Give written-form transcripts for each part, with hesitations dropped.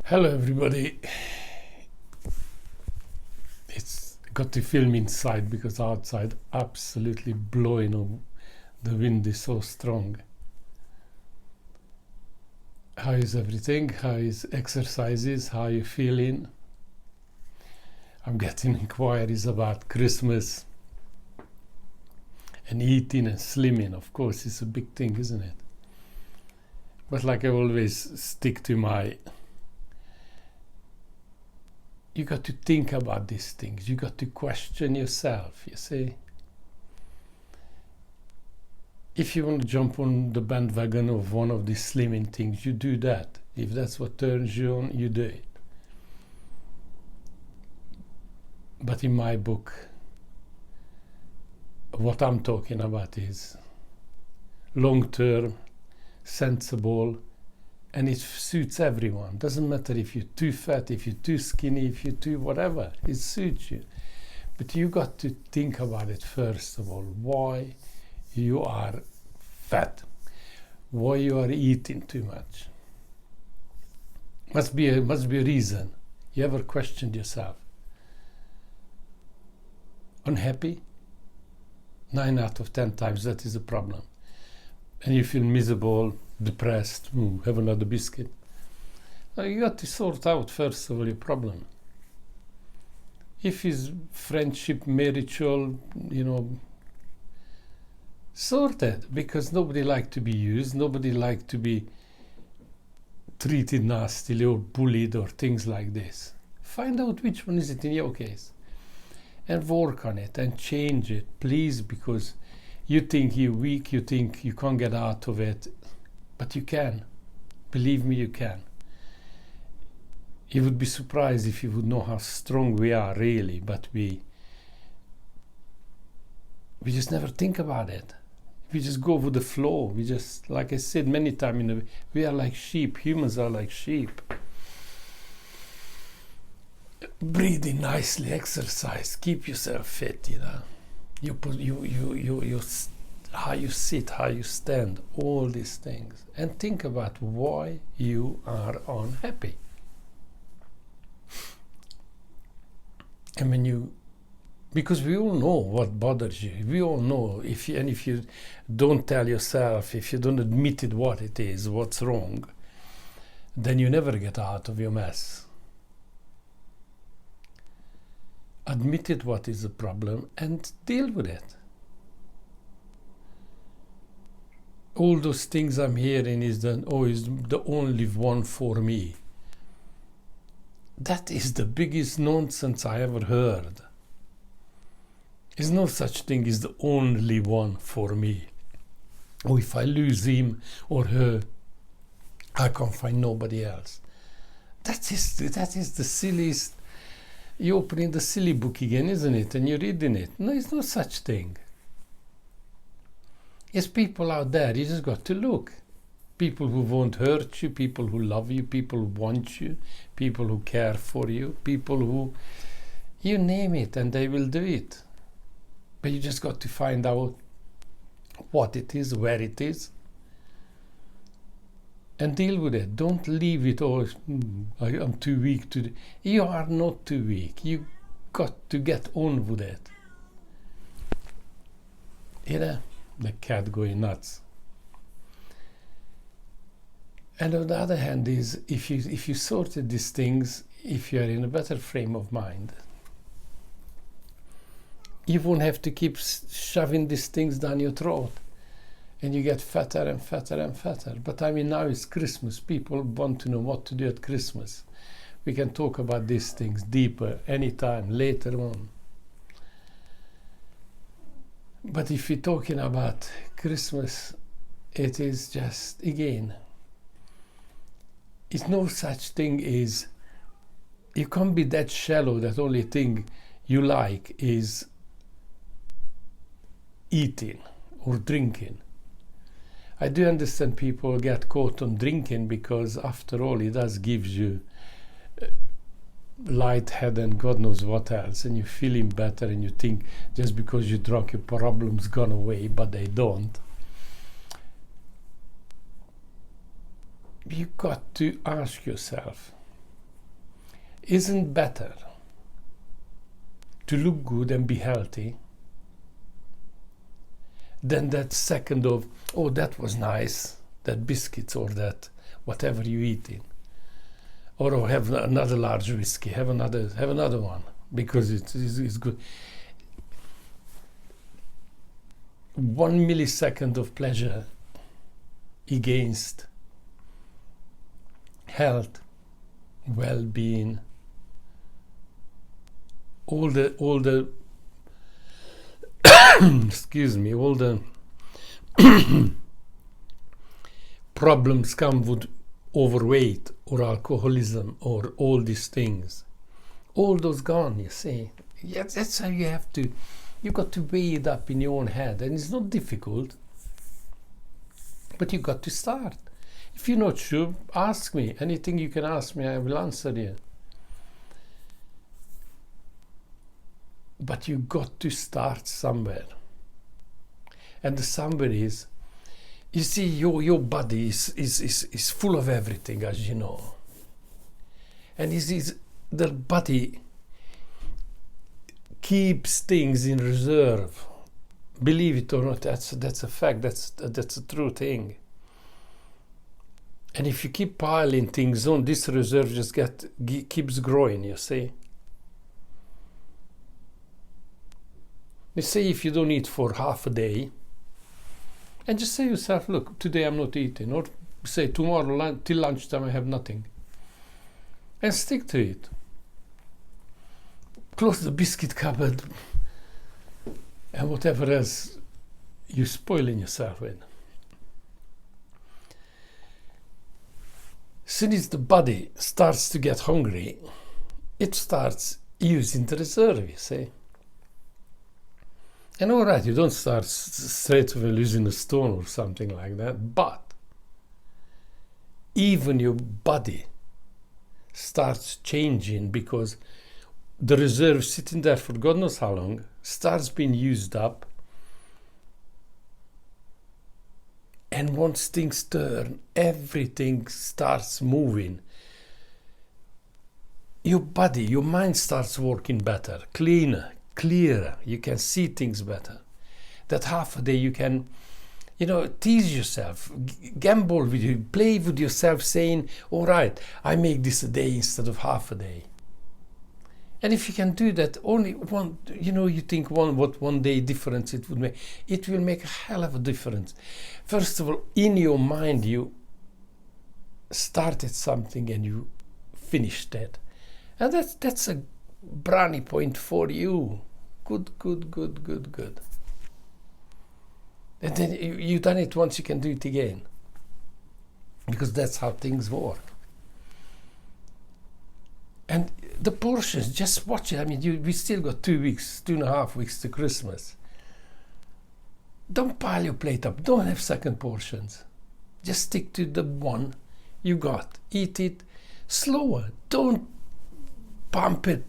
Hello everybody. It's got to film inside because outside absolutely blowing on. The wind is so strong. How is everything? How is exercises? How are you feeling? I'm getting inquiries about Christmas and eating and slimming. Of course, it's a big thing, isn't it? But like I always stick to my... You got to think about these things. You got to question yourself, you see. If you want to jump on the bandwagon of one of these slimming things, you do that. If that's what turns you on, you do it. But in my book, what I'm talking about is long-term, sensible, and it suits everyone. Doesn't matter if you're too fat, if you're too skinny, if you're too whatever. It suits you. But you got to think about it first of all. Why you are fat? Why you are eating too much? Must be a reason. You ever questioned yourself? Unhappy? 9 out of 10 times that is a problem. And you feel miserable, depressed, have another biscuit. You got to sort out first of all your problem. If it's friendship, marital, sort it, because nobody likes to be used, nobody likes to be treated nastily or bullied or things like this. Find out which one is it in your case and work on it and change it, please, because you think you're weak, you think you can't get out of it, but you can. Believe me, you can. You would be surprised if you would know how strong we are, really, but we just never think about it. We just go with the flow. We just, like I said many times, we are like sheep. Humans are like sheep. Breathing nicely, exercise, keep yourself fit, how you sit, how you stand, all these things, and think about why you are unhappy. And because we all know what bothers you, we all know, if you don't tell yourself, if you don't admit it what it is, what's wrong, then you never get out of your mess. Admit it what is the problem and deal with it. All those things I'm hearing is the only one for me. That is the biggest nonsense I ever heard. There's no such thing as the only one for me. Or if I lose him or her, I can't find nobody else. That is the silliest. You're opening the silly book again, isn't it? And you're reading it. No, it's no such thing. There's people out there, you just got to look. People who won't hurt you, people who love you, people who want you, people who care for you, people who... You name it and they will do it. But you just got to find out what it is, where it is, and deal with it. Don't leave it, I'm too weak to do. You are not too weak. You got to get on with it. The cat going nuts. And on the other hand is, if you sorted these things, if you are in a better frame of mind, you won't have to keep shoving these things down your throat. And you get fatter and fatter and fatter. But now it's Christmas. People want to know what to do at Christmas. We can talk about these things deeper anytime, later on. But if we're talking about Christmas, it is just, again, it's no such thing as, you can't be that shallow that only thing you like is eating or drinking. I do understand people get caught on drinking because after all it does give you lightheaded and God knows what else, and you're feeling better and you think just because you drunk your problems gone away, but they don't. You got to ask yourself, Isn't better to look good and be healthy than that second of, oh, that was nice, that biscuits or that whatever you eating, or oh, have another large whiskey, have another one because it's good. 1 millisecond of pleasure against health, well-being, all the excuse me, all the problems come with overweight or alcoholism or all these things. All those gone, you see. Yeah, that's how you got to weigh it up in your own head, and it's not difficult, but you got to start. If you're not sure, ask me. Anything you can ask me, I will answer you. But you got to start somewhere. And the somewhere is, you see, your body is full of everything, as you know. And the body keeps things in reserve. Believe it or not, that's a fact, that's a true thing. And if you keep piling things on, this reserve just keeps growing, you see. You say if you don't eat for half a day, and just say to yourself, look, today I'm not eating, or say tomorrow till lunchtime I have nothing. And stick to it. Close the biscuit cupboard and whatever else you're spoiling yourself with. As soon as the body starts to get hungry, it starts using the reserve, you see. And all right, you don't start straight away losing a stone or something like that, but even your body starts changing because the reserve sitting there for God knows how long starts being used up. And once things turn, everything starts moving. Your body, your mind starts working better, clearer. You can see things better. That half a day you can, tease yourself, gamble with you, play with yourself saying, all right, I make this a day instead of half a day. And if you can do that, only one, you think what 1 day difference it would make. It will make a hell of a difference. First of all, in your mind, you started something and you finished it. And that's a brownie point for you. Good. And then you've done it once, you can do it again. Because that's how things work. And the portions, just watch it. I mean, we still got 2.5 weeks to Christmas. Don't pile your plate up. Don't have second portions. Just stick to the one you got. Eat it slower. Don't pump it,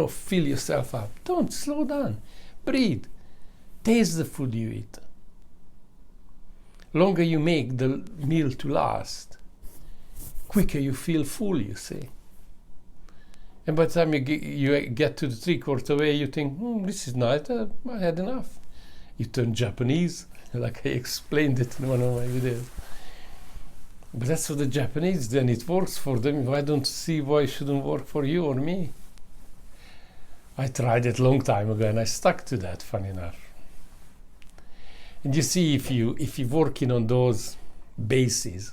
fill yourself up. Don't, slow down. Breathe. Taste the food you eat. Longer you make the meal to last, quicker you feel full, you see. And by the time you get to the 3/4 way, you think, this is nice, I had enough. You turn Japanese, like I explained it in one of my videos. But that's for the Japanese, then it works for them. I don't see why it shouldn't work for you or me. I tried it a long time ago and I stuck to that, funny enough. And you see, if you're working on those bases,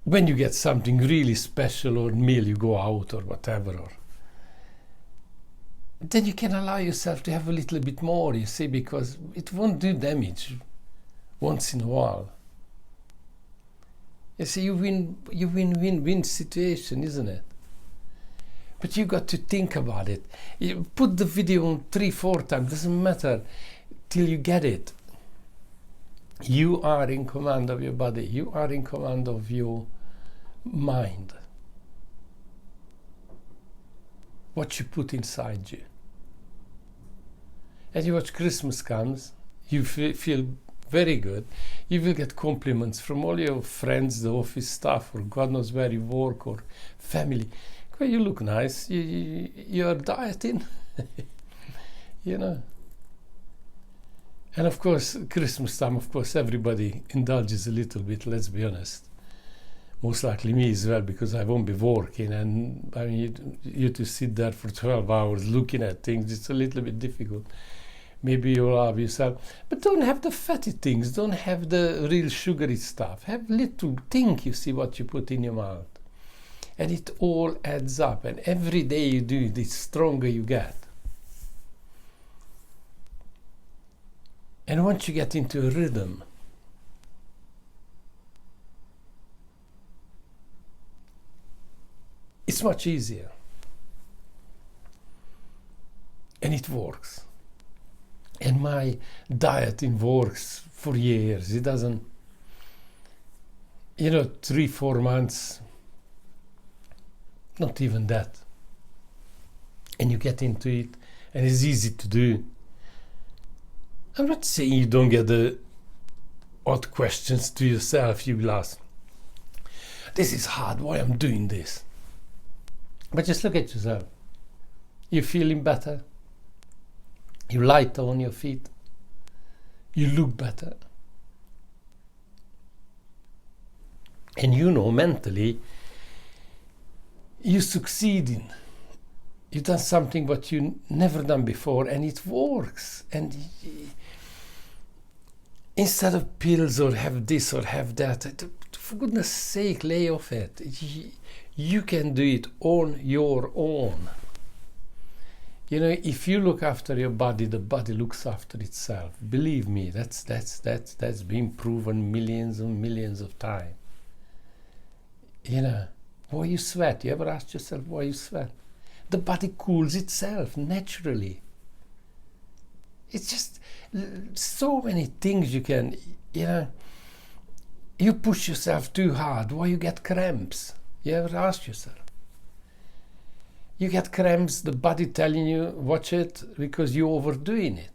when you get something really special or meal, you go out or whatever, then you can allow yourself to have a little bit more, you see, because it won't do damage once in a while. You see, you win situation, isn't it? But you got to think about it. You put the video on 3-4 times, doesn't matter, till you get it. You are in command of your body. You are in command of your mind. What you put inside you. And you watch Christmas comes, you feel very good. You will get compliments from all your friends, the office staff, or God knows where you work, or family. Well, you look nice. You're dieting, you know. And of course, Christmas time, of course, everybody indulges a little bit, let's be honest. Most likely me as well, because I won't be working. And I mean, you to sit there for 12 hours looking at things, it's a little bit difficult. Maybe you'll have yourself. But don't have the fatty things. Don't have the real sugary stuff. Have little, think, you see, what you put in your mouth. And it all adds up. And every day you do it, the stronger you get. And once you get into a rhythm, it's much easier. And it works. And my dieting works for years. It doesn't, 3-4 months, not even that. And you get into it, and it's easy to do. I'm not saying you don't get the odd questions to yourself. You will ask, this is hard, why I'm doing this? But just look at yourself. You're feeling better. You're lighter on your feet. You look better. And mentally, you're succeeding. You've done something what you never done before, and it works. And instead of pills or have this or have that, for goodness sake, lay off it. You can do it on your own. If you look after your body, the body looks after itself. Believe me, that's been proven millions and millions of times. Why you sweat? You ever ask yourself why you sweat? The body cools itself naturally. It's just so many things you can, you push yourself too hard, why you get cramps? You ever ask yourself? You get cramps, the body telling you, watch it, because you're overdoing it.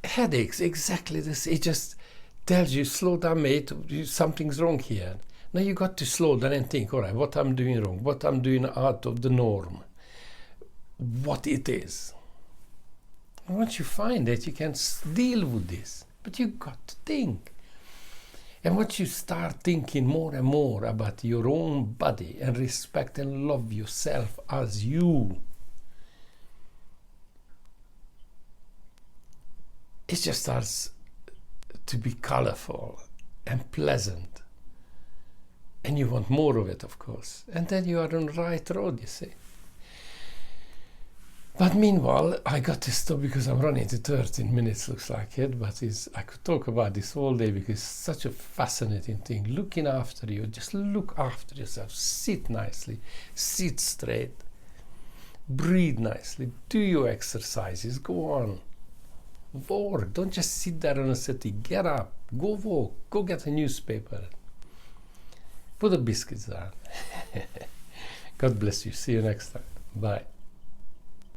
Headaches, exactly this. It just tells you, slow down, mate, something's wrong here. Now you got to slow down and think, all right, what I'm doing wrong, what I'm doing out of the norm, what it is. And once you find it, you can deal with this. But you got to think. And once you start thinking more and more about your own body and respect and love yourself as you, it just starts to be colorful and pleasant. And you want more of it, of course. And then you are on the right road, you see. But meanwhile, I got to stop because I'm running to 13 minutes, looks like it. But I could talk about this all day because it's such a fascinating thing. Looking after you, just look after yourself. Sit nicely, sit straight, breathe nicely, do your exercises, go on. Work, don't just sit there on a settee. Get up, go walk, go get a newspaper. Put the biscuits down. God bless you. See you next time. Bye.